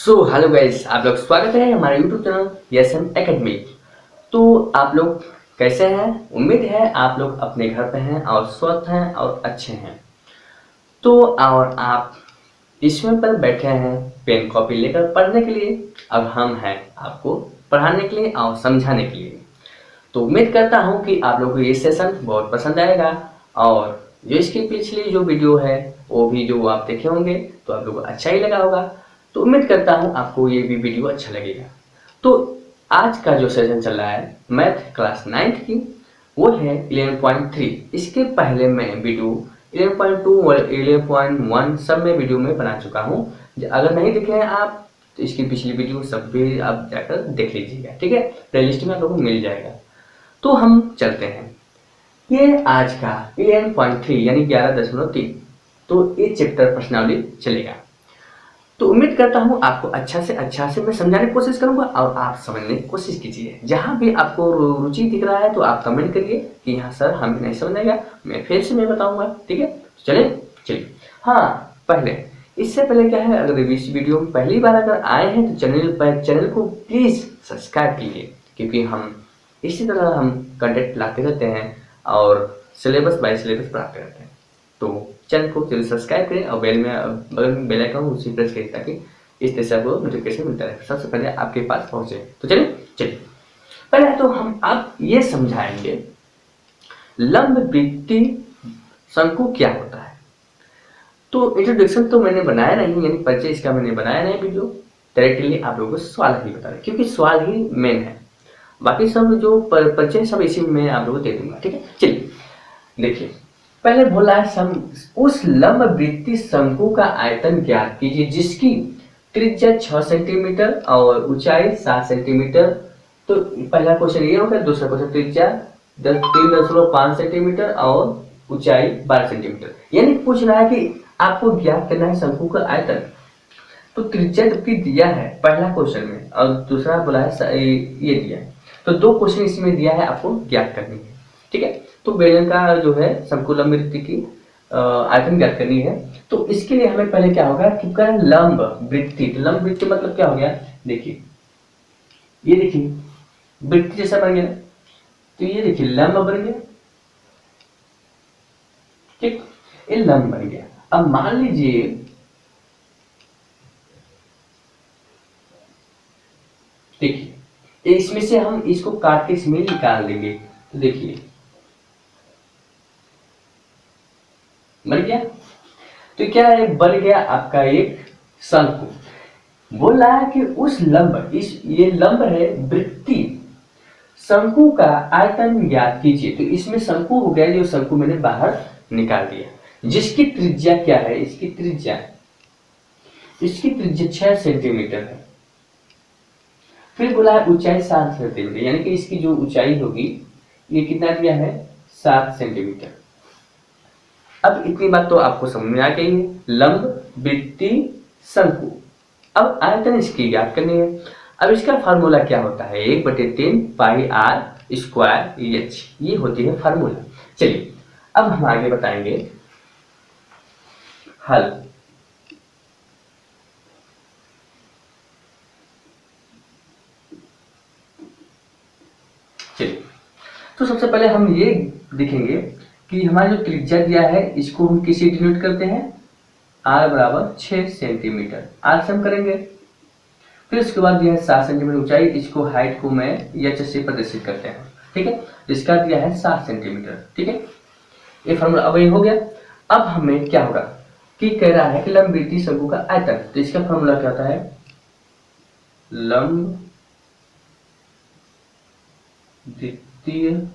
Hello guys, आप लोग स्वागत है हमारे यूट्यूब चैनल यस एकेडमी। तो आप लोग कैसे हैं? उम्मीद है आप लोग अपने घर पे हैं और स्वस्थ हैं और अच्छे हैं। तो और आप इसमें पर बैठे हैं पेन कॉपी लेकर पढ़ने के लिए। अब हम हैं आपको पढ़ाने के लिए और समझाने के लिए। तो उम्मीद करता हूँ कि आप लोगों को ये सेशन बहुत पसंद आएगा और जो इसकी पिछली जो वीडियो है वो भी जो आप देखे होंगे तो आप लोगों को अच्छा ही लगा होगा। तो उम्मीद करता हूँ आपको ये भी वीडियो अच्छा लगेगा। तो आज का जो सेशन चल रहा है मैथ क्लास 9th की, वो है 11.3। इसके पहले मैं वीडियो 11.2 और 11.1 सब में वीडियो में बना चुका हूँ। अगर नहीं देखे हैं आप तो इसकी पिछली वीडियो सब भी आप जाकर देख लीजिएगा, ठीक है। प्लेलिस्ट में आप लोगों को मिल जाएगा। तो हम चलते हैं, ये आज का 11.3 यानी 11.3। तो ये चैप्टर प्रश्नावली चलेगा। तो उम्मीद करता हूँ आपको अच्छा से मैं समझाने की कोशिश करूंगा और आप समझने की कोशिश कीजिए। जहां भी आपको रुचि दिख रहा है तो आप कमेंट करिए कि यहाँ सर हमें नहीं समझ आएगा, मैं फिर से मैं बताऊंगा, ठीक है। चलिए हाँ, पहले इससे पहले क्या है, अगर इस वीडियो में पहली बार अगर आए हैं तो चैनल को प्लीज सब्सक्राइब कीजिए, क्योंकि हम इसी तरह हम कंटेंट लाते रहते हैं और सिलेबस बाय सिलेबस पढ़ाते रहते हैं। तो चैनल को जरूर सब्सक्राइब करें और बगल में बेल आइकन उसी प्रेस करें ताकि इस तरह से आपको नोटिफिकेशन मिलता रहे, सबसे पहले आपके पास पहुंचे। तो चलिए पहले तो हम आप ये समझाएंगे लंब वृत्तीय शंकु क्या होता है। तो इंट्रोडक्शन तो मैंने बनाया नहीं, यानी परिचय इसका मैंने बनाया नहीं वीडियो, डायरेक्टली आप लोगों को सवाल ही बता रहे, क्योंकि सवाल ही मेन है। बाकी सब जो परिचय सब इसी में आप लोगों को दे दूंगा, ठीक है। चलिए देखिए, पहले बोला है उस लंब वृत्तीय शंकु का आयतन ज्ञात कीजिए जिसकी त्रिज्या 6 सेंटीमीटर और ऊंचाई 7 सेंटीमीटर। तो पहला क्वेश्चन ये हो गया। दूसरा क्वेश्चन त्रिज्या 3.5 सेंटीमीटर और ऊंचाई 12 सेंटीमीटर, यानी पूछ रहा है कि आपको ज्ञात करना है शंकु का आयतन। तो त्रिज्या जबकि दिया है पहला क्वेश्चन में और दूसरा बोला है ये दिया है, तो दो क्वेश्चन इसमें दिया है, आपको ज्ञात करनी है, ठीक है। तो बेलन का जो है समकुलम वृत्ति की आयतन ज्ञात करनी है। तो इसके लिए हमें पहले क्या होगा कि लंब वृत्ति। लंब वृत्ति मतलब क्या हो गया, देखिए ये देखिए वृत्ति जैसा बन गया, तो ये देखिए लंब बन गया, ठीक, ये लंब बन गया। अब मान लीजिए देखिए इसमें से हम इसको काट के इसमें निकाल देंगे, तो देखिए बन गया। तो क्या है, बन गया आपका एक शंकु। बोल रहा है कि उस लंब ये लंब है वृत्ति शंकु का आयतन ज्ञात कीजिए। तो इसमें शंकु हो गया, जो शंकु मैंने बाहर निकाल दिया, जिसकी त्रिज्या क्या है, इसकी त्रिज्या 6 सेंटीमीटर है। फिर बोला है ऊंचाई 7 सेंटीमीटर, यानी कि इसकी जो ऊंचाई होगी ये कितना दिया है, 7 सेंटीमीटर। अब इतनी बात तो आपको समझ में आ गई है, लंब वृत्तीय शंकु। अब आयतन इसकी ज्ञात करनी है। अब इसका फार्मूला क्या होता है, 1/3 पाई आर स्क्वायर एच, ये होती है फार्मूला। चलिए अब हम आगे बताएंगे हल। चलिए तो सबसे पहले हम ये देखेंगे कि हमारा जो त्रिज्या दिया है इसको हम किसी डिनोट करते हैं, r बराबर 6 सेंटीमीटर, r से हम करेंगे। फिर उसके बाद दिया है 7 सेंटीमीटर ऊंचाई, इसको हाइट को मैं एच से प्रदर्शित करते हैं, ठीक है। इसका दिया है 7 सेंटीमीटर, ठीक है। ये फॉर्मूला अब ये हो गया। अब हमें क्या होगा कि कह रहा है कि लंब वृत्तीय शंकु का आयतन, तो इसका फॉर्मूला क्या होता है, लंब वृत्तीय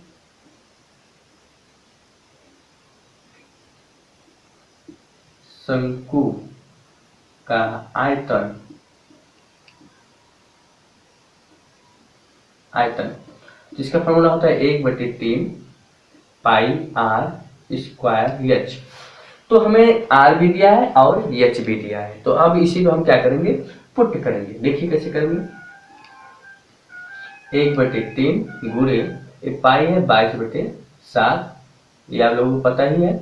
शंकु का आयतन जिसका फॉर्मूला होता है 1/3 पाई आर स्क्वायर एच। तो हमें आर भी दिया है और एच भी दिया है, तो अब इसी को हम क्या करेंगे, पुट करेंगे। देखिए कैसे करेंगे, 1/3 गुणे पाई है 22/7, ये आप लोगों को पता ही है,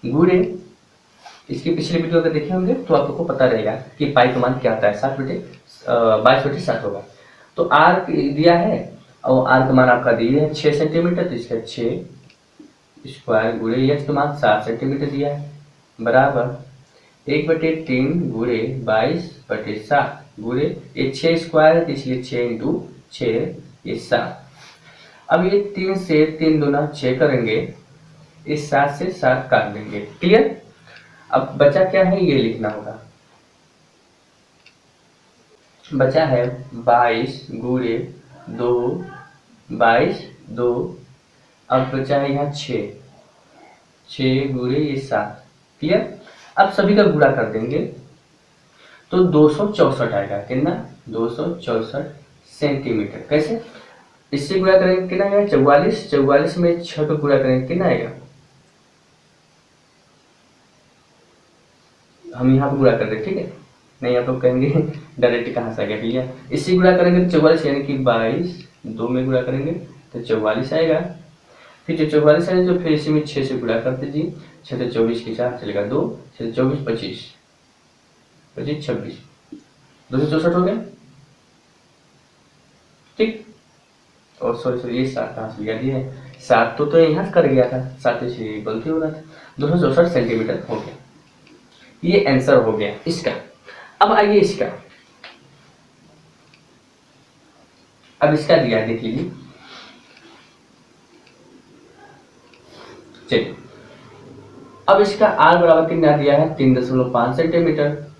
गुणे इसकी पिछली वीडियो अगर देखे होंगे तो आप लोग को पता रहेगा कि पाई का मान क्या होता है, 22/7 होगा। तो आर दिया है और आर का मान आपका दिया है 6 सेंटीमीटर, तो इसका 6 स्क्वायर गुणे एच का मान 7 सेंटीमीटर दिया है, बराबर 1/3 गुणे 22/7 गुणे ये 6 स्क्वायर है तो इसलिए 6 इंटू 6 ये 7। अब ये 3 से 3 दूना 6 करेंगे, इस 7 से 7 काट देंगे। क्लियर? अब बचा क्या है ये लिखना होगा। बचा है 22 गुणे 2 22 2। अब बचा है यहाँ 6 गुणे ये 7। क्लियर? अब सभी का गुणा कर देंगे तो 264 आएगा। कितना? 264 सेंटीमीटर। कैसे? इससे गुणा करेंगे कितना आएगा? 44। 44 में 6 का गुणा करेंगे कितना आएगा? हम यहाँ पे गुणा कर दें, ठीक है? नहीं आप लोग कहेंगे डायरेक्ट कहाँ से आ गया भैया। इससे गुणा करेंगे तो 44 यानी कि 22 2 में गुणा करेंगे तो 44 आएगा। फिर जो 44 आएगा तो फिर इसी में 6 से गुणा कर दीजिए। 6 से 24 के 4 चलेगा 2, 6 से 24 25 25 26 264 हो गया। ठीक? और सॉरी ये 7 कहाँ से लिया दिया है? 7 तो यहाँ से कर गया था, 7 इसलिए गलती हो रहा था। 264 सेंटीमीटर हो गया। ये आंसर हो गया इसका। अब आइए इसका। अब इसका दिया है, देख लीजिए। चलिए अब इसका आर बराबर कितना दिया है? 3.5 सेंटीमीटर,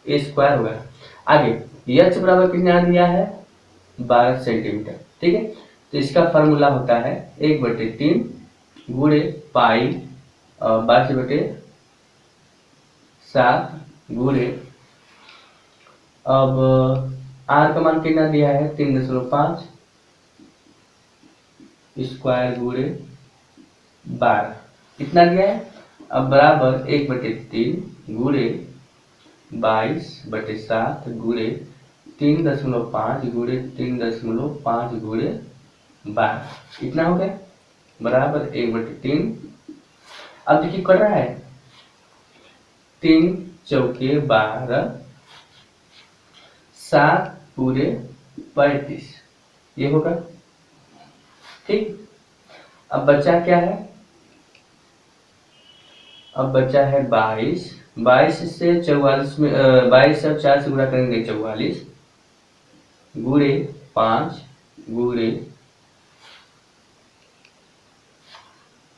ए स्क्वायर होगा। आगे एच बराबर कितना दिया है? 12 सेंटीमीटर। ठीक है, तो इसका फार्मूला होता है 1/3 गुणे पाई 22/7 गुणे, अब आर का मान कितना दिया है? 3.5 स्क्वायर गुणे 12 कितना दिया है? अब बराबर 1/3 गुणे 22/7 गुणे 3.5 गुणे 3.5 गुणे 12 कितना हो गया? बराबर 1/3। अब देखिए कर रहा है 3 चौके 12 7 पूरे 35 ये होगा। ठीक, अब बचा क्या है? अब बचा है 22। 22 से 44 में 22 और 4 से गुणा करेंगे 44 गुणे 5 गुणे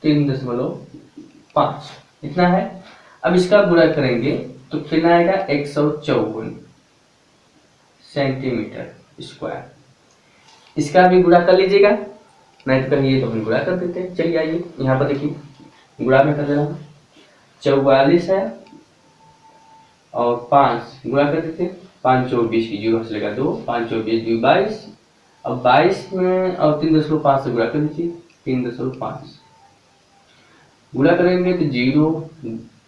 3.5 इतना है। अब इसका गुणा करेंगे तो कितना आएगा? 154 सेंटीमीटर स्क्वायर। इसका भी गुणा कर लीजिएगा, नहीं तो कहिए तो हम गुणा कर देते हैं। चलिए आइए यहाँ पर देखिए, गुणा में कर दे रहा हूँ। 44 है और 5 गुणा कर देते हैं। 5 चौक 20 की 0 चलेगा 2, 5 चौक 20 22। अब 22 में और 3.5 से गुणा कर दीजिए। 3.5 गुणा करेंगे तो 0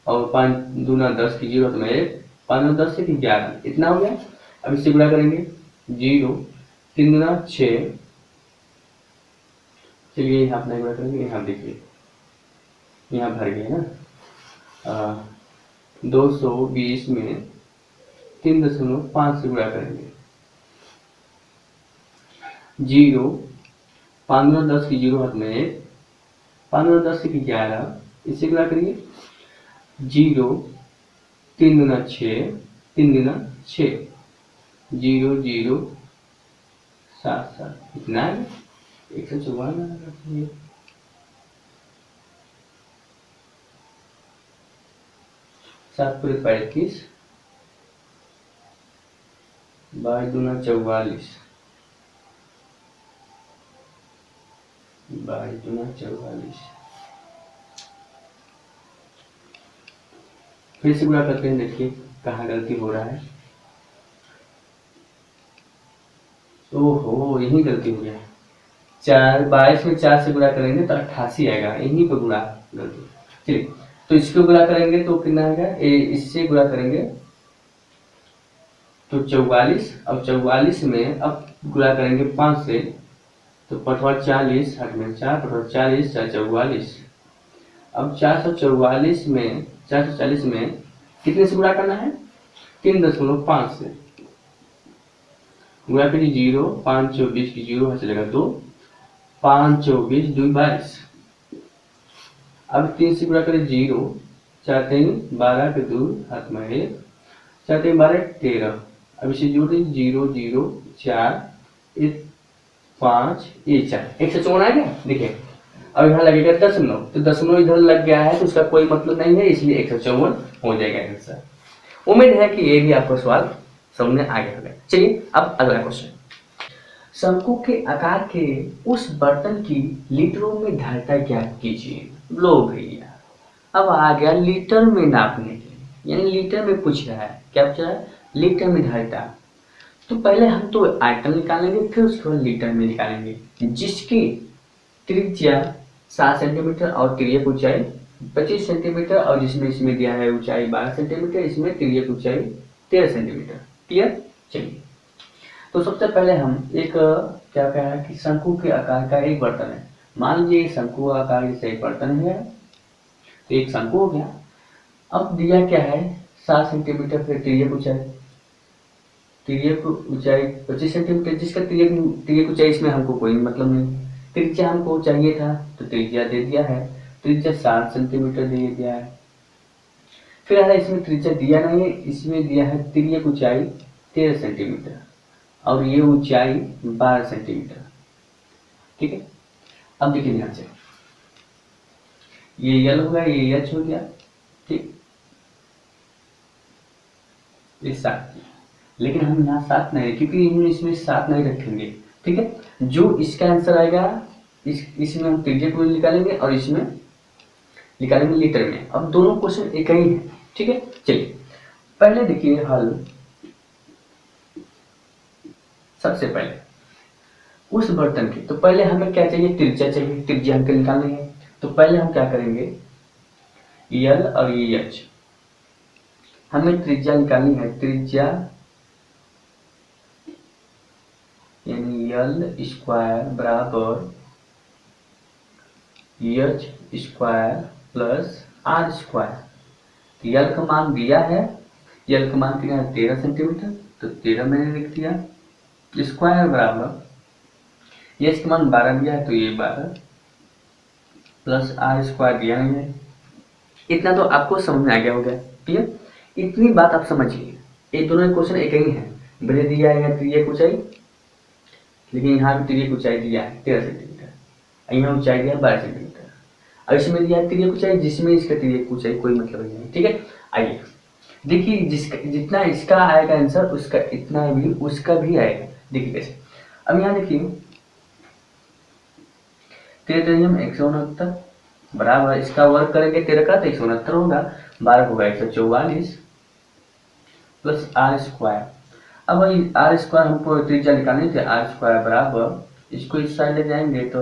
और 5 दूना 10 की 0 तो मैं 5 और 10 से 11 इतना हो गया। अब इससे गुणा करेंगे 0 3 दूना 6। चलिए यहाँ अपना गुणा करेंगे। यहाँ देखिए यहाँ भर गया ना। 220 में 3.5 से गुणा करेंगे। 0 5 और 10 की 0 हाथ में 5 और 10 की 11 इससे गुणा करेंगे। 0 3 दूना 6 3 दूना 6 0 0 7 7 इतना है 154 7 पूरे 35 22 दूना 44 22 दूना 44। फिर से गुणा करते हैं, देखिए कहाँ गलती हो रहा है। ओहो यही गलती हो गया। 22 में 4 से गुणा करेंगे तो 88 आएगा, यहीं पर गुणा गलती। चलिए तो इसको गुणा करेंगे तो कितना आएगा? इससे गुणा करेंगे तो 44। अब 44 में अब गुणा करेंगे 5 से तो 40 हट में 4 40 4 44। अब 444 में 440 में कितने से गुणा करना है? 3.5 से गुणा करिए। 0, 5 24 की 0 है चलेगा 2, 5 24 2 22। अब 3 से गुणा करें 0, 4 3 12 के 2 हाथ में 1, 4 3 12 13। अब इसे जोड़िए 0 0 4 1 5 1 4, 154 आ गया। देखिए अब यहाँ लगेगा दशमलव, तो दशमलव इधर लग गया है तो इसका कोई मतलब नहीं है, इसलिए 154 हो जाएगा आंसर। उम्मीद है कि ये भी आपको सवाल समझ में आ गया होगा। चलिए अब अगला क्वेश्चन। शंकु के आकार के उस बर्तन की लीटरों में धारिता ज्ञात कीजिए। लो भैया, अब आ गया लीटर में नापने के लिए, यानी लीटर में पूछ रहा है। क्या पूछ रहा है? लीटर में धारिता। तो पहले हम तो आयतन निकालेंगे, फिर उसके बाद लीटर में निकालेंगे। जिसकी त्रिज्या 7 सेंटीमीटर और तिर्यक ऊंचाई 25 सेंटीमीटर, और जिसमें इसमें दिया है ऊंचाई 12 सेंटीमीटर, इसमें तिर्यक ऊंचाई 13 सेंटीमीटर। क्लियर? चलिए, तो सबसे पहले हम एक क्या कह रहा है कि शंकु के आकार का एक बर्तन है। मान लीजिए शंकु आकार जैसे एक बर्तन है, तो एक शंकु हो गया। अब दिया क्या है? 7 सेंटीमीटर, फिर तिर्यक ऊंचाई, तिर्यक ऊंचाई 25 सेंटीमीटर, जिसका तिर्यक ऊंचाई इसमें हमको कोई मतलब नहीं। त्रिज्या हमको चाहिए था, तो त्रिज्या दे दिया है, त्रिज्या 7 सेंटीमीटर दे दिया है। फिर है इसमें त्रिज्या दिया नहीं है, इसमें दिया है तिर्यक ऊंचाई 13 सेंटीमीटर और ये ऊंचाई 12 सेंटीमीटर। ठीक है, अब देखिए ध्यान से, ये यल हो गया, ये एच हो गया। ठीक, ये 7, लेकिन हम यहाँ 7 नहीं, क्योंकि हम इसमें 7 नहीं रखेंगे। ठीक है, जो इसका आंसर आएगा इसमें हम त्रिज्या को निकालेंगे और इसमें निकालेंगे लीटर में। अब दोनों क्वेश्चन एक ही है। ठीक है, चलिए पहले देखिए हल। सबसे पहले उस बर्तन की, तो पहले हमें क्या चाहिए? त्रिज्या चाहिए, त्रिज्या हमको निकालनी है। तो पहले हम क्या करेंगे? यल और ये एच, हमें त्रिज्या निकालनी है। त्रिज्या यानी यल स्क्वायर बराबर H square plus R square. L का मान दिया है, यल का मान कितना है? 13 सेंटीमीटर, तो 13 मैंने लिख दिया। स्क्वायर बराबर एच का मान 12 दिया है, तो ये 12 प्लस आर स्क्वायर दिया नहीं है। इतना तो आपको समझ में आ गया होगा। क्लियर? इतनी बात आप समझिए, ये दोनों क्वेश्चन एक ही है। भले दिया है त्रिज्या ऊंचाई, लेकिन यहाँ भी त्रिज्या ऊंचाई दिया है 13 सेंटीमीटर, यहाँ ऊंचाई दिया है 12 सेंटीमीटर, और इसमें दिया है त्रिज्या ऊंचाई, जिसमें इसका त्रिज्या ऊंचाई कोई मतलब नहीं है। ठीक है, आइए देखिए, जिसका जितना इसका आएगा आंसर, उसका इतना भी उसका भी आएगा। देखिए कैसे। अब यहाँ देखिए 13 169 बराबर, इसका वर्ग करेंगे 13 का तो 169 होगा, 12 होगा 144 प्लस आर स्क्वायर। अब आर स्क्वायर हमको त्रिज्या निकालनी थी, आर स्क्वायर बराबर, इसको इस साइड ले जाएंगे तो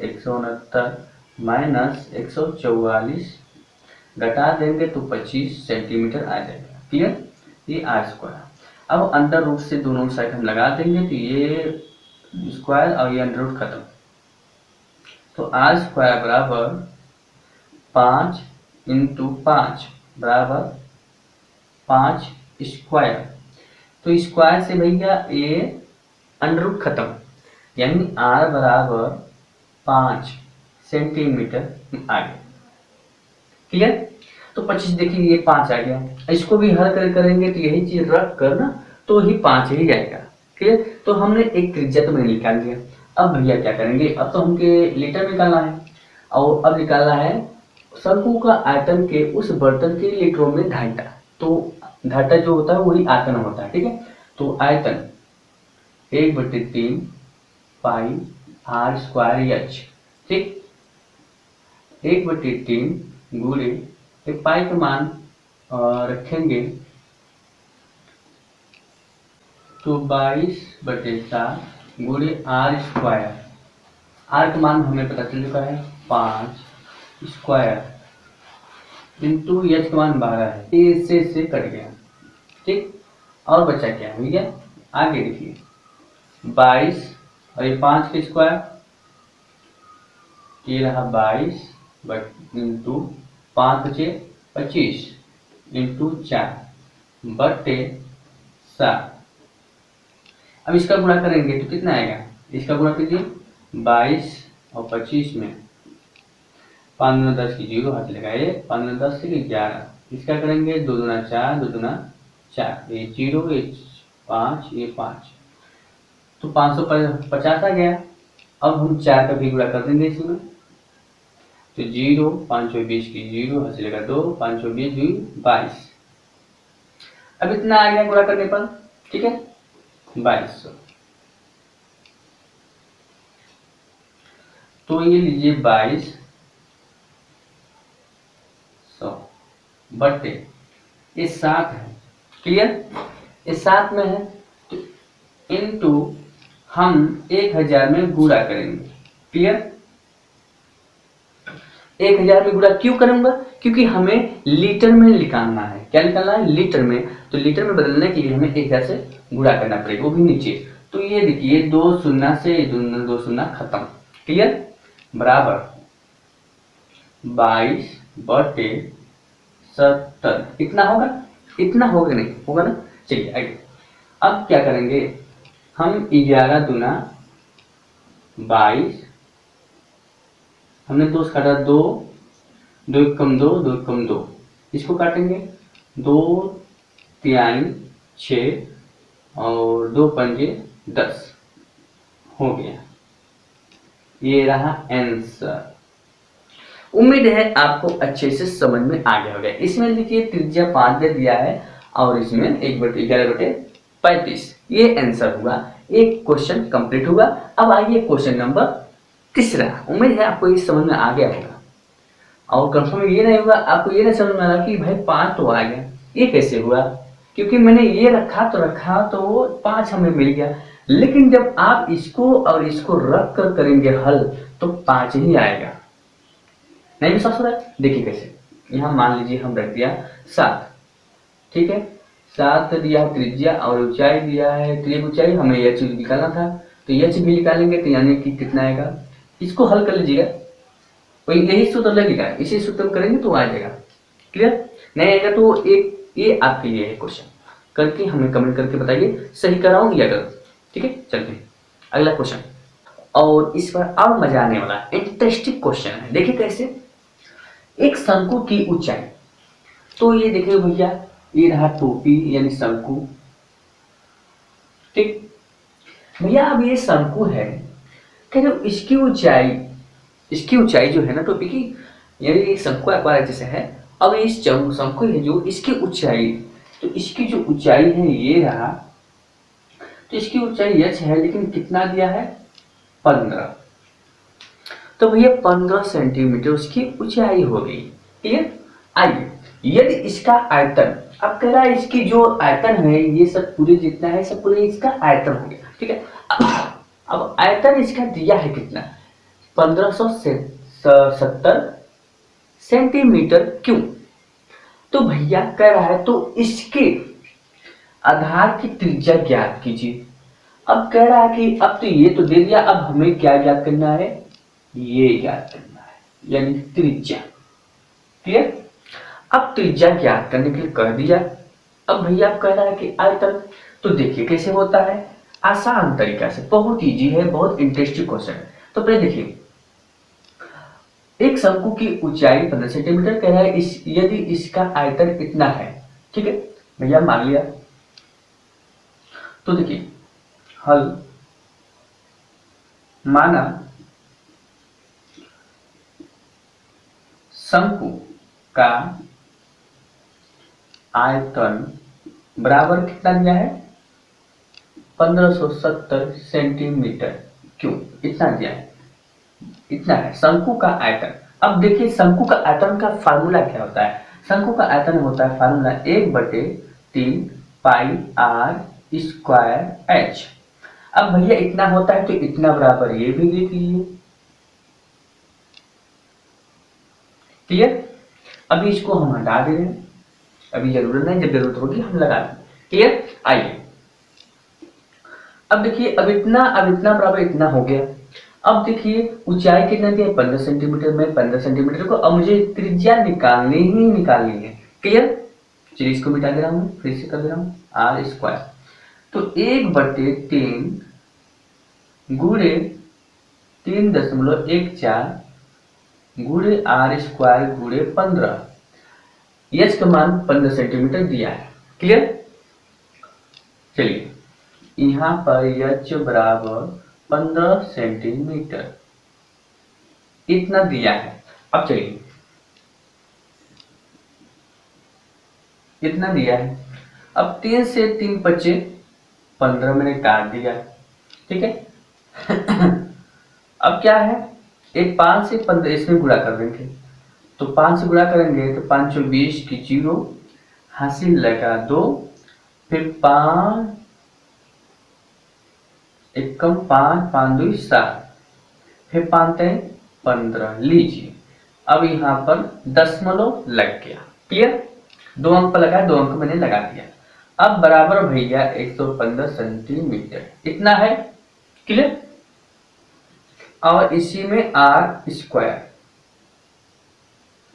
169 माइनस 144 घटा देंगे तो 25 सेंटीमीटर आ जाएगा। क्लियर? ये आर स्क्वायर। अब अंडर रूट से दोनों साइड हम लगा देंगे, तो ये स्क्वायर और ये अंडर रूट खत्म, तो आर स्क्वायर बराबर 5 इंटू 5 बराबर 5 स्क्वायर। तो स्क्वायर से भैया ये अंडर रूट खत्म, यानी आर बराबर 5 सेंटीमीटर आ गया। क्लियर? तो 25 देखिए ये 5 आ गया, इसको भी हल करेंगे तो यही चीज रख कर ना, तो ही 5 ही जाएगा। क्लियर? तो हमने एक त्रिज्या तो मैंने निकाल दिया। अब भैया क्या करेंगे? अब तो हमके लीटर निकालना है, और अब निकालना है शंकु का आयतन के उस बर्तन के लीटरों में धारिता। तो धारिता जो होता है वही आयतन होता है। ठीक है, तो आयतन 1/3 पाई आर स्क्वायर एच। ठीक, 1/3 गुणे पाई का मान रखेंगे तो 22/7 गुणे आर स्क्वायर। आर का मान हमें पता चल चुका है 5 स्क्वायर इंटू एच का मान 12 है, ये से कट गया। ठीक, और बचा क्या भैया? आगे देखिए 22 और ये 5 के स्क्वायर, ये रहा 22 इंटू 5 बचे 25 इंटू 4 बटे 7। अब इसका गुणा करेंगे तो कितना आएगा, इसका गुणा कीजिए 22 और 25 में 5 दूना 10 की 0 हाथ लगाइए, 5 दूना 10 से 11, इसका करेंगे 2 दूना 4, 2 दूना 4, ये 0, ये 5, ये 5, तो 550 आ गया। अब हम 4 का भी गुणा कर देंगे इसमें, तो 0, 520 की 0 हाथ लगा 2, 520 22। अब इतना आ गया गुणा करने पर, ठीक है 2200। तो ये लीजिए 2200 बटे ये 7 है, क्लियर, ये 7 में है तो इनटू हम 1000 में गुणा करेंगे, क्लियर। 1000 में गुणा क्यों करूंगा, क्योंकि हमें लीटर में निकालना है। क्या निकालना है, लीटर में। तो लीटर में बदलने के लिए हमें 1000 से गुणा करना पड़ेगा, वो भी नीचे। तो ये देखिए 2 शून्य से 2 शून्य खत्म, क्लियर, बराबर 22 बटे 70। इतना होगा, इतना होगा नहीं होगा ना। चलिए आगे अब क्या करेंगे, हम 11 दूना 22, हमने 2 से काटा 2, 2 कम 2, 2 कम 2, इसको काटेंगे 2 तिहाई 6 और 2 पंजे 10 हो गया। ये रहा आंसर। उम्मीद है आपको अच्छे से समझ में आ गया होगा। इसमें देखिए त्रिज्या 5 दे दिया है और इसमें 1/11/35 ये आंसर हुआ। एक क्वेश्चन कंप्लीट हुआ। अब आइए क्वेश्चन नंबर 3। उम्मीद है आपको ये समझ में आ गया होगा और कंफर्म ये नहीं हुआ, आपको ये नहीं समझ में आ रहा कि भाई 5 तो आ गया, ये कैसे हुआ, क्योंकि मैंने ये रखा तो वो 5 हमें मिल गया, लेकिन जब आप इसको और इसको रख कर करेंगे हल तो 5 ही आएगा। नहीं विश्वास हो रहा है, देखिए कैसे। यहाँ मान लीजिए हम रख दिया 7, ठीक है, 7 दिया त्रिज्या और ऊंचाई दिया है, त्रिज्या ऊंचाई हमें यह चीज निकालना था, तो यह चीज भी निकालेंगे तो यानी कि कितना आएगा, इसको हल कर लीजिएगा, वही यही सूत्र लगेगा, इसी सूत्र में करेंगे तो आ जाएगा, क्लियर। नहीं आएगा तो एक ये आपके लिए है क्वेश्चन, करके हमें कमेंट करके बताइए सही कराऊं या गलत, ठीक है। चलते हैं अगला क्वेश्चन, और इस पर और मजा आने वाला इंटरेस्टिंग क्वेश्चन है। देखिए कैसे, एक शंकु की ऊंचाई, तो ये देखिए भैया ये रहा टोपी यानी शंकु, ठीक भैया। अब ये शंकु है, कहते इसकी ऊंचाई जो है ना टोपी की, यानी शंकु आकार जैसे है। अब इस शंकु है जो इसकी ऊंचाई, तो इसकी जो ऊंचाई है ये रहा, तो इसकी ऊंचाई h है, लेकिन कितना दिया है 15, तो भैया 15 सेंटीमीटर उसकी ऊंचाई हो गई, क्लियर। आइए यदि इसका आयतन, अब कह रहा है इसकी जो आयतन है ये सब पूरे जितना है सब पूरे इसका आयतन हो गया, ठीक है। अब आयतन इसका दिया है कितना, 1570 सेंटीमीटर क्यूब। तो भैया कह रहा है तो इसके आधार की त्रिज्या ज्ञात कीजिए। अब कह रहा है कि अब तो ये तो दे दिया, अब हमें क्या ज्ञात करना है, ये ज्ञात करना है, यानी त्रिज्या, क्लियर। अब त्रिज्या ज्ञात करने के लिए कह दिया। अब भैया कह रहा है कि आयतन, तो देखिए कैसे होता है, आसान तरीका से, बहुत इजी है, बहुत इंटरेस्टिंग क्वेश्चन है। तो पहले देखिए, एक शंकु की ऊंचाई 15 सेंटीमीटर कह रहा है, यदि इसका आयतन इतना है, ठीक है भैया मान लिया। तो देखिए हल, माना शंकु का आयतन बराबर कितना दिया है 1570 सेंटीमीटर क्यूब, इतना दिया है, इतना है शंकु का आयतन। अब देखिए शंकु का आयतन का फार्मूला क्या होता है, शंकु का आयतन होता है formula 1/3 pi r square h. अब भैया इतना होता है तो इतना बराबर ये भी देख लीजिए, क्लियर। अभी इसको हम हटा दे रहे हैं, अभी जरूरत नहीं, जब जरूरत होगी हम लगा देंगे, क्लियर। आइए अब देखिए, अब इतना बराबर इतना हो गया। अब देखिए ऊंचाई कितना दिया 15 सेंटीमीटर में, 15 सेंटीमीटर को अब मुझे त्रिज्या निकालनी है, क्लियर। चलिए इसको मिटा दे रहा हूँ, फिर से कर दे रहा हूँ आर स्क्वायर। तो 1/3 गुणे 3.14 गुणे आर स्क्वायर गुणे 15, एच का मान 15 सेंटीमीटर दिया है। क्लियर। चलिए यहाँ पर एच बराबर 15 सेंटीमीटर इतना दिया है। अब चलिए इतना दिया है, अब 3 से 3 बचे 15 मैंने काट दिया, ठीक है। अब क्या है, एक 5 से 15 इसमें गुणा कर देंगे, तो 5 से गुणा करेंगे तो 5 × 20 की 0, हासिल लगा 2, फिर 5 एकम 5 5 2 7, फिर 5 3 15। लीजिए अब यहाँ पर दशमलव लग गया। क्लियर। 2 अंक पर लगा, 2 अंक मैंने लगा दिया। अब बराबर भैया 115 सेंटीमीटर इतना है। क्लियर। और इसी में आर स्क्वायर,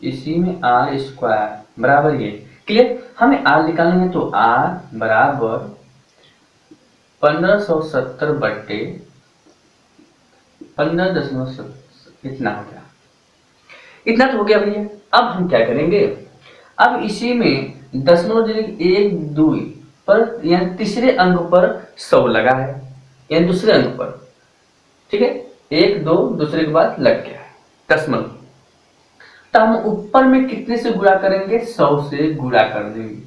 इसी में आर स्क्वायर बराबर ये। क्लियर। हमें आर निकालना है, तो आर बराबर 1570 बट्टे 15.7 इतना हो गया। इतना तो हो गया भैया। अब हम क्या करेंगे, अब इसी में दशमलव जगह 1 2 पर यानी तीसरे अंक पर 100 लगा है, यानी दूसरे अंक पर, ठीक है। 1 2 दूसरे के बाद लग गया है दशमलव। तो हम ऊपर में कितने से गुणा करेंगे, 100 से गुणा कर देंगे,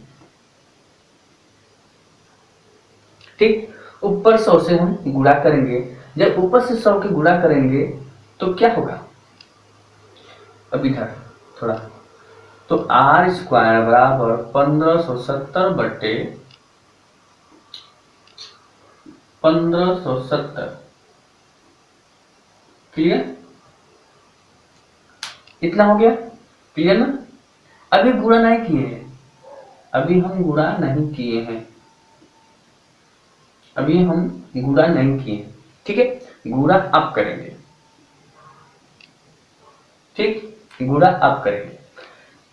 ठीक। ऊपर 100 से हम गुणा करेंगे, जब ऊपर से 100 के गुणा करेंगे तो क्या होगा, अब इधर थोड़ा, तो आर स्क्वायर बराबर 1570 बट्टे 1570। क्लियर। इतना हो गया। क्लियर ना। अभी गुणा नहीं किए हैं, अभी हम गुणा नहीं किए हैं, अभी हम गुणा नहीं किए, ठीक है। गुणा अब करेंगे, ठीक, गुणा अब करेंगे।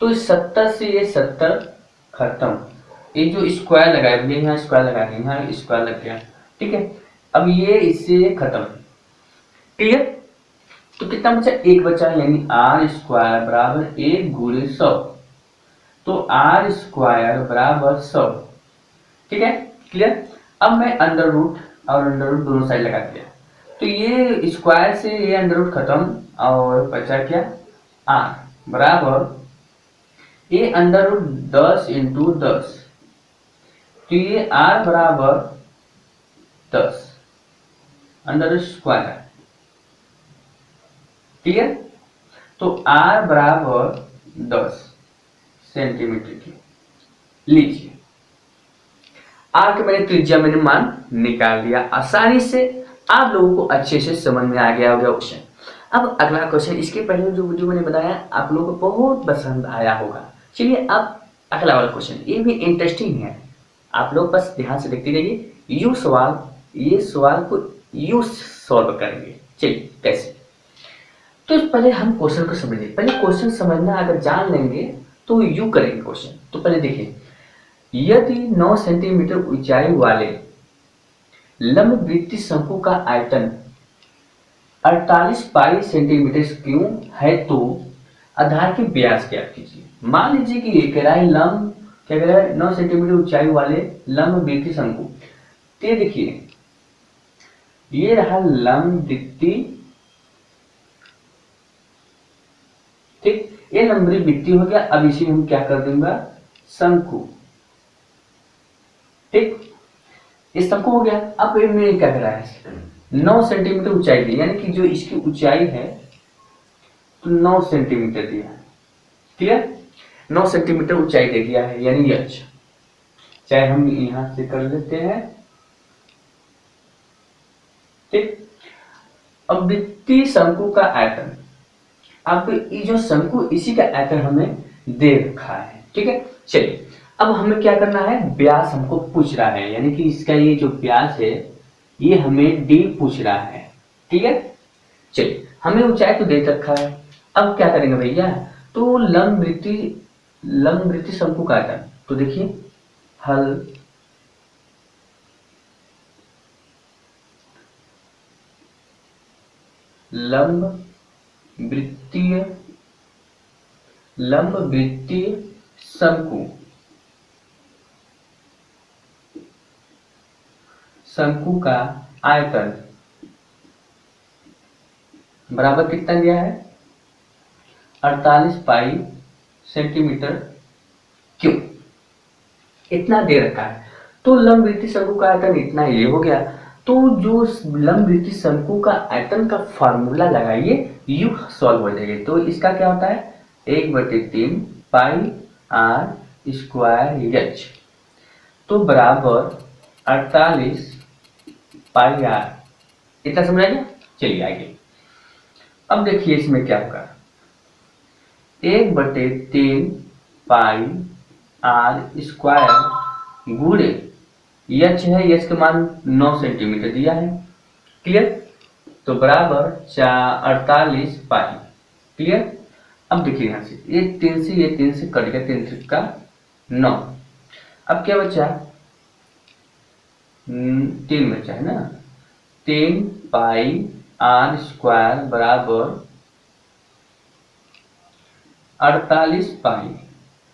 तो 70 से ये 70 खत्म, ये जो स्क्वायर लगाया भैया, यहाँ स्क्वायर लगा दिया, यहाँ स्क्वायर लग गया, ठीक है। अब ये इससे खत्म। क्लियर। तो कितना बचा, 1 बचा, यानी आर स्क्वायर बराबर 1 गुणे 100, तो आर स्क्वायर बराबर 100, ठीक है। क्लियर। अब मैं अंडर रूट और अंडर रूट दोनों साइड लगा दिया, तो ये स्क्वायर से ये अंडर रूट खत्म, और बचा क्या, आर बराबर ये अंडर रूट 10 × 10, तो ये आर बराबर 10 अंडर स्क्वायर। क्लियर। तो आर बराबर 10 सेंटीमीटर की। लीजिए आर के मैंने त्रिज्या मैंने मान निकाल लिया आसानी से। आप लोगों को अच्छे से समझ में आ गया होगा क्वेश्चन। अब अगला क्वेश्चन, इसके पहले जो वीडियो मैंने बनाया आप लोगों को बहुत पसंद आया होगा। चलिए अब अगला वाला क्वेश्चन, ये भी इंटरेस्टिंग है, आप लोग बस ध्यान से देखते रहिए। यू सवाल, ये सवाल को यू सॉल्व करेंगे। चलिए कैसे, तो पहले हम क्वेश्चन को समझिए। पहले क्वेश्चन समझना अगर जान लेंगे तो यू करेंगे क्वेश्चन। तो पहले देखिए, यदि 9 सेंटीमीटर ऊंचाई वाले लंबवृत्तीय शंकु का आयतन 48 पाई सेंटीमीटर क्यों है, तो आधार के व्यास ज्ञात कीजिए। मान लीजिए कि ये कह रहा है लंब, क्या कह रहा है, 9 सेंटीमीटर ऊंचाई वाले लंबवृत्तीय शंकु। तो देखिए ये रहा लंबवृत्तीय, ठीक, ये लंबवृत्तीय हो गया। अब इसी हम क्या कर दूंगा, शंकु, ठीक, ये शंकु हो गया। अब इनमें क्या करा है, 9 सेंटीमीटर ऊंचाई दी, यानी कि जो इसकी ऊंचाई है तो 9 सेंटीमीटर दिया है। क्लियर। 9 सेंटीमीटर ऊंचाई दे दिया है, यानी एच, चाहे हम यहां से कर लेते हैं, ठीक। अब वृत्तीय शंकु का आयतन, अब ये जो शंकु इसी का आयतन हमें दे रखा है, ठीक है। चलिए अब हमें क्या करना है, व्यास हमको पूछ रहा है, यानी कि इसका ये जो व्यास है ये हमें डी पूछ रहा है, ठीक है। चलिए हमें ऊंचाई तो दे रखा है, अब क्या करेंगे भैया, तो लंबवृत्तीय लंबवृत्तीय शंकु का आयतन, तो देखिए हल लंबवृत्तीय शंकु का आयतन बराबर कितना दिया है, 48 पाई सेंटीमीटर क्यूब, इतना दे रखा है। तो लंबवृत्तीय शंकु का आयतन इतना, ये हो गया। तो जो लंबवृत्तीय शंकु का आयतन का फार्मूला लगाइए, यू सॉल्व हो जाएगी। तो इसका क्या होता है, 1/3 पाई आर स्क्वायर एच, तो बराबर 48 पाई आर, इतना समझ आएगा। चलिए आगे, अब देखिए इसमें क्या होगा, 1/3 पाई आर स्क्वायर गुणे एच है, एच का मान 9 सेंटीमीटर दिया है, क्लियर। तो बराबर 48 पाई, क्लियर। अब देखिए यहाँ से ये 3 से कट गया, 3 का 9, अब क्या बचा, 3 बचा है ना, 3 पाई आर स्क्वायर बराबर 48 पाई,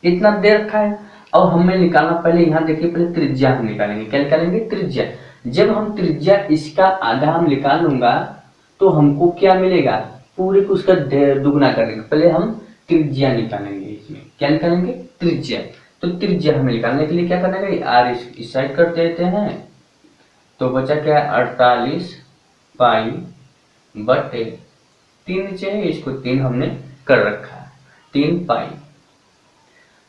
इतना दे रखा है। अब हमें निकालना, पहले यहाँ देखिए, पहले त्रिज्या हम निकालेंगे। क्या निकालेंगे, त्रिज्या। जब हम त्रिज्या इसका आधा हम निकाल लूंगा तो हमको क्या मिलेगा, पूरे को उसका दुगना कर देंगे। पहले हम त्रिज्या निकालेंगे, इसमें क्या निकालेंगे, त्रिज्या। तो त्रिज्या हमें निकालने के लिए क्या करना है, आर इस साइड कर देते हैं, तो बचा क्या है, 48 पाई बटे 3 चाहिए, इसको 3 हमने कर रखा है, 3 पाई।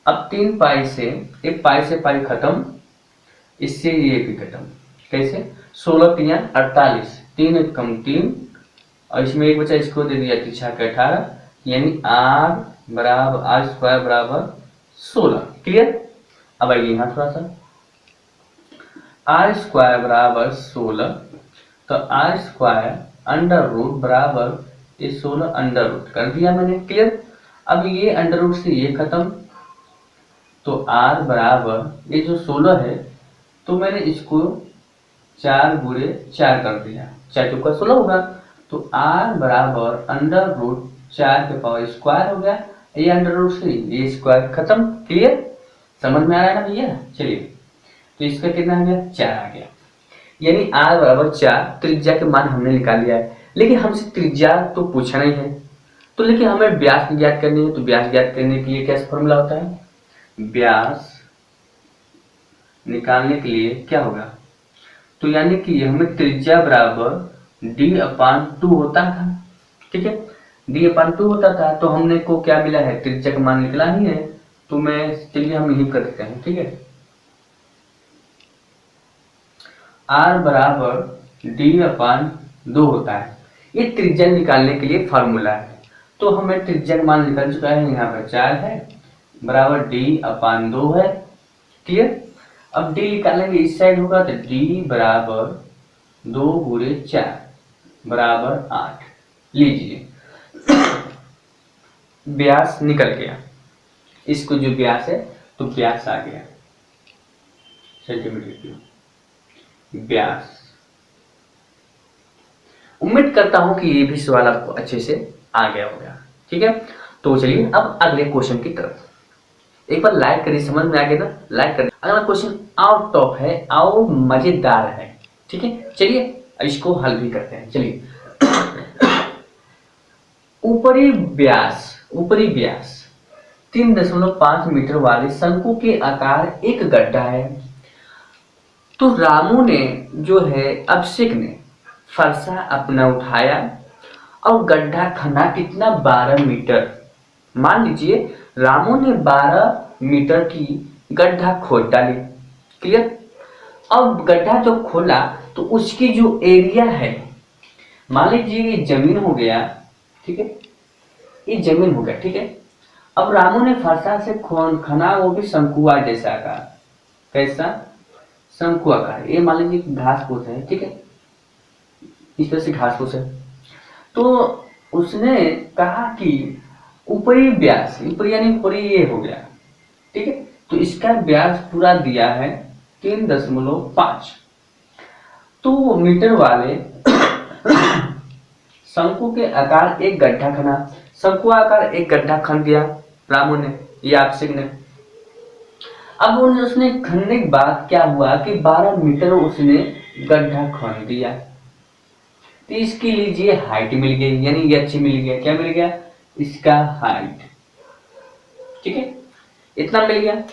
अब 3 पाई से, एक पाई से पाई खत्म, इससे ये भी खत्म, कैसे, 16 3 48, 3 कम 3, और इसमें एक बचा, इसको दे दिया 3 के 18, यानी आर बराबर आर स्क्वायर बराबर 16, क्लियर। अब आइए यहाँ थोड़ा सा, आर स्क्वायर बराबर 16, तो आर स्क्वायर अंडर रूट बराबर ये 16 अंडर रूट कर दिया मैंने, क्लियर। अब ये अंडर रूट से ये खत्म, तो आर बराबर ये जो 16 है, तो मैंने इसको 4 गुणे 4 कर दिया, 4 चौका 16 होगा, तो आर बराबर अंडर रूट 4 के पावर स्क्वायर हो गया, ये अंडर रूट से ये स्क्वायर खत्म, क्लियर, समझ में आ रहा है ना भैया। चलिए, तो इसका कितना आ गया, 4 आ गया, यानी आर बराबर 4, त्रिज्या के मान हमने निकाल लिया है। लेकिन हमसे त्रिज्या तो पूछा नहीं है, तो लेकिन हमें व्यास ज्ञात करनी है। तो व्यास ज्ञात करने के लिए क्या फॉर्मूला होता है, व्यास निकालने के लिए क्या होगा, तो यानी कि हमें त्रिज्या बराबर d/2 होता था, ठीक है, d/2 होता था। तो हमने को क्या मिला है, त्रिज्या का मान निकला ही है, तो मैं, चलिए हम यही कर देते हैं, ठीक है, r बराबर d/2 होता है, ये त्रिज्या निकालने के लिए फॉर्मूला है। तो हमें त्रिज्या का मान निकल चुका है, यहाँ पर 4 है, बराबर d/2 है, क्लियर। अब d निकालेंगे, इस साइड होगा, तो d बराबर 2 गुणे 4 बराबर 8, लीजिए व्यास निकल गया, इसको जो व्यास है, तो व्यास आ गया सेंटीमीटर क्यूब व्यास। उम्मीद करता हूं कि ये भी सवाल आपको अच्छे से आ गया होगा, ठीक है। तो चलिए अब अगले क्वेश्चन की तरफ, एक बार लाइक करिए, समझ में आ गया ना, लाइक करिए। अगला क्वेश्चन और टॉप है और मजेदार है, ठीक है। चलिए इसको हल भी करते हैं, चलिए ऊपरी व्यास 3.5 मीटर वाले शंकु के आकार एक गड्ढा है। तो रामू ने जो है, अभिषेक ने फरसा अपना उठाया और गड्ढा खना कितना, 12 मीटर। मान लीजिए रामू ने 12 मीटर की गड्ढा खोद डाली, क्लियर। अब गड्ढा जब खोला तो उसकी जो एरिया है, मान लीजिए ये जमीन हो गया, ठीक है, ये जमीन हो गया, ठीक है। अब रामू ने फरसा से खना, वो भी शंकुआ जैसा आकार, कैसा, शंकु आकार। ये मान लीजिए घास फूस है, ठीक है, इस तरह से घास फूस है। तो उसने कहा कि ऊपरी व्यास, ऊपरी यानी ऊपरी ये हो गया, ठीक है। तो इसका व्यास पूरा दिया है 3.5। तो मीटर वाले शंकु के आकार एक गड्ढा खना, शंकु आकार एक गड्ढा खन दिया रामू ने या आपसिक ने। अब उसने खनने के बाद क्या हुआ कि 12 मीटर उसने गड्ढा खन दिया। तो इसके लीजिए हाइट मिल गई, यानी ये अच्छी मिल गया। क्या मिल गया? इसका हाइट, ठीक है, इतना मिल गया।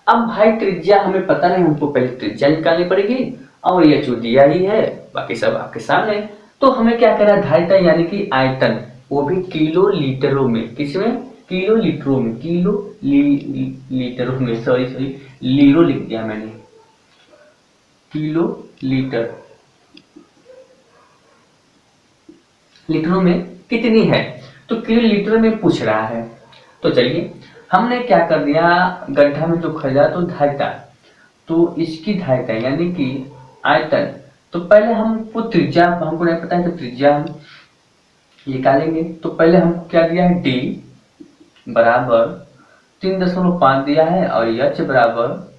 अब भाई त्रिज्या हमें पता नहीं, हमको पहले त्रिज्या निकालनी पड़ेगी और ये जो दिया ही है बाकी सब आपके सामने। तो हमें क्या करना है? धारिता यानी कि आयतन, वो भी किलो लीटरों में। किसमें? किलो लीटरों में। किलो लीटरों में, सॉरी लीरो लिख दिया मैंने, किलो लीटर, लीटरों में कितनी है? तो किलो लीटर में पूछ रहा है। तो चलिए हमने क्या कर दिया, गड्ढा में जो खजा तो धारिता, तो इसकी धारिता यानी कि आयतन, तो पहले हमको त्रिज्या, हमको नहीं पता है कि त्रिज्या हम निकालेंगे। तो पहले हमको क्या दिया है? डी बराबर 3.5 दिया है और एच बराबर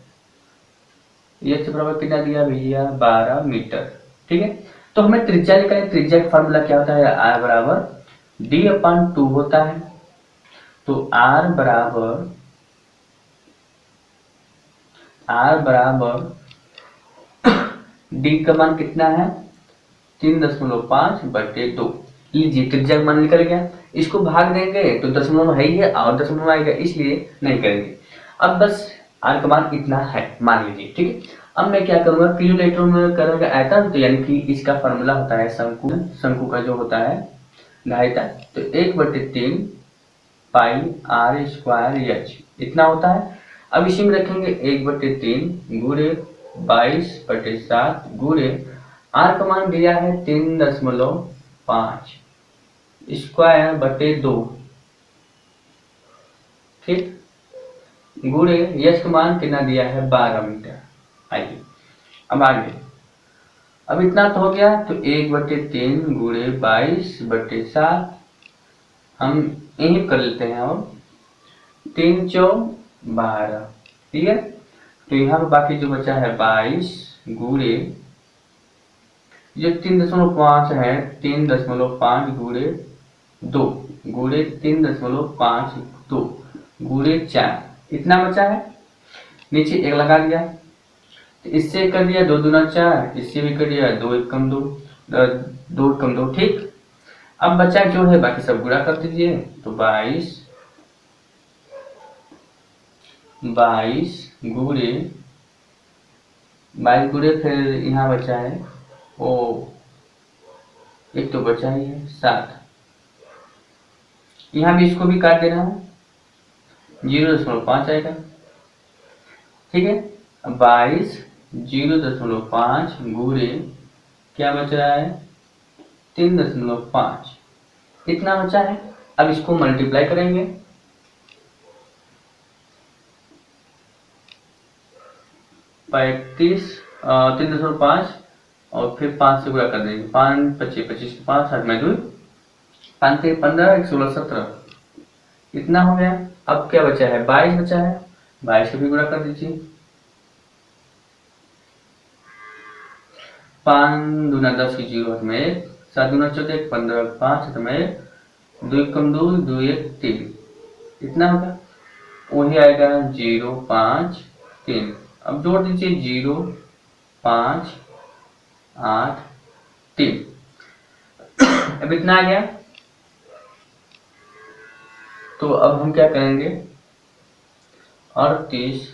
कितना दिया भैया? 12 मीटर, ठीक है। तो हमें त्रिज्या निकालें। त्रिज्या का फॉर्मूला क्या होता है? आर बराबर d/2 होता है। तो आर बराबर डी का मान कितना है? 3.5/2। लीजिए त्रिज्या का मान निकल गया। इसको भाग देंगे तो दशमलव है ही है और दशमलव आएगा, इसलिए नहीं करेंगे। अब बस आर का मान इतना है मान लीजिए, ठीक है। अब मैं क्या करूंगा? किलो लीटर में करूंगा आयतन, तो यानी कि इसका फॉर्मूला होता है शंकु का जो होता है धारिता, तो 1/3 पाई आर स्क्वायर एच, इतना होता है। अब इसी में रखेंगे 1/3 गुणे 22/7 गुणे आर का मान दिया है 3.5 स्क्वायर बटे 2, ठीक, गुणे यश का मान कितना दिया है? 12 मीटर। आइए अब आगे, अब इतना तो हो गया। तो 1/3 गुणे 22/7 हम यही कर लेते हैं। अब 3 चौक 12, ठीक है। तो यहाँ पे बाकी जो बचा है 22 गुणे जो 3.5 है, 3.5 गुणे 2 गुणे 3.52 गुणे 4, इतना बचा है। नीचे 1 लगा दिया, तो इससे कर दिया 2 दूना 4, इससे भी कर दिया 2 एकम 2, 2 एकम 2, ठीक। अब बचा जो है बाकी सब गुणा कर दीजिए। तो 22 गुणे 22 गुणे फिर यहाँ बचा है ओ एक तो बचा ही है 7, यहाँ भी इसको भी काट देना है, 0.5 आएगा, ठीक है। 22 0.5 गुणे क्या बच रहा है? 3.5, इतना बचा है। अब इसको मल्टीप्लाई करेंगे, 3.5 और फिर 5 से गुणा कर देंगे, 5 25 25 5 7 में 2 5 3 15 1 16 17, इतना हो गया। अब क्या बचा है? 22 बचा है, 22 से भी गुणा कर दीजिए, 5 दूना 10 की 0 में 1, 7 दूना 14 15 5 में 2 कम 2 2 1 3, इतना होगा। वही आएगा 0 5 3। अब जोड़ दीजिए 0 5 8 3, अब इतना आ गया। तो अब हम क्या करेंगे? 38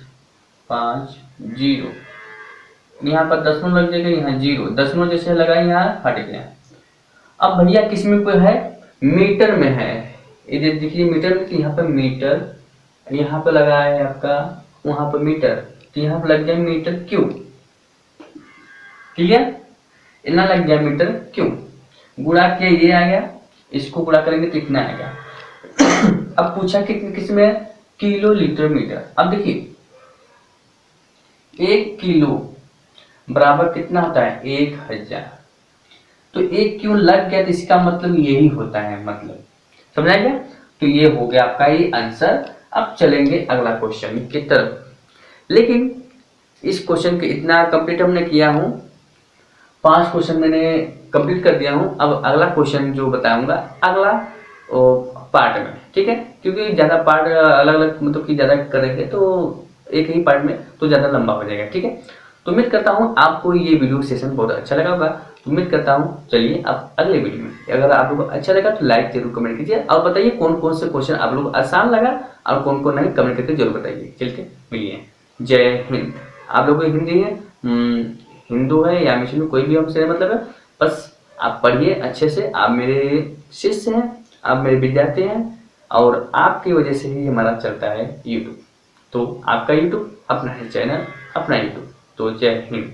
5 0, यहाँ पर दशमलव लग जाएगा, यहाँ 0 दशमलव जैसे लगा यहाँ हट गया। अब भैया किस में कोई है? मीटर में है। इधर देखिए मीटर में, तो यहाँ पर मीटर, यहाँ पर लगा है आपका, वहां पर मीटर, तो यहाँ पर लग गया मीटर क्यूब, क्लियर? इतना लग गया मीटर क्यूब। गुणा किया ये आ गया, इसको गुणा करेंगे तो इतना आएगा। अब पूछा कि किस में? Kilo litre metre. अब देखिए 1 किलो बराबर कितना होता है? 1000। तो 1 क्यों लग गया? तो इसका मतलब यही होता है, मतलब समझा गया? तो ये हो गया आपका ये आंसर। अब चलेंगे अगला क्वेश्चन की तरफ। लेकिन इस क्वेश्चन के इतना कंप्लीट हमने किया हूँ, 5 क्वेश्चन मैंने कंप्लीट कर दिया हूँ। अब अगला क्वेश्चन जो बताऊंगा अगला पार्ट में, ठीक है, क्योंकि ज़्यादा पार्ट अलग अलग मतलब कि ज़्यादा करेंगे तो एक ही पार्ट में तो ज़्यादा लंबा हो जाएगा, ठीक है। तो उम्मीद करता हूँ आपको ये वीडियो सेशन बहुत अच्छा लगा होगा। उम्मीद करता हूँ, चलिए अब अगले वीडियो में, अगर आप लोगों को अच्छा लगा तो लाइक जरूर कमेंट कीजिए और बताइए कौन कौन से क्वेश्चन आप लोग आसान लगा और कौन कौन नहीं, कमेंट करके जरूर बताइए। चलते मिलिए, जय हिंद। आप लोगों को हिंदी है, हिंदू है या मुस्लिम, कोई भी हमसे मतलब है, बस आप पढ़िए अच्छे से। आप मेरे शिष्य हैं, आप मेरे विद्यार्थी हैं और आपकी वजह से ही हमारा चलता है यूट्यूब। तो आपका यूट्यूब अपना है चैनल, अपना यूट्यूब। तो जय हिंद।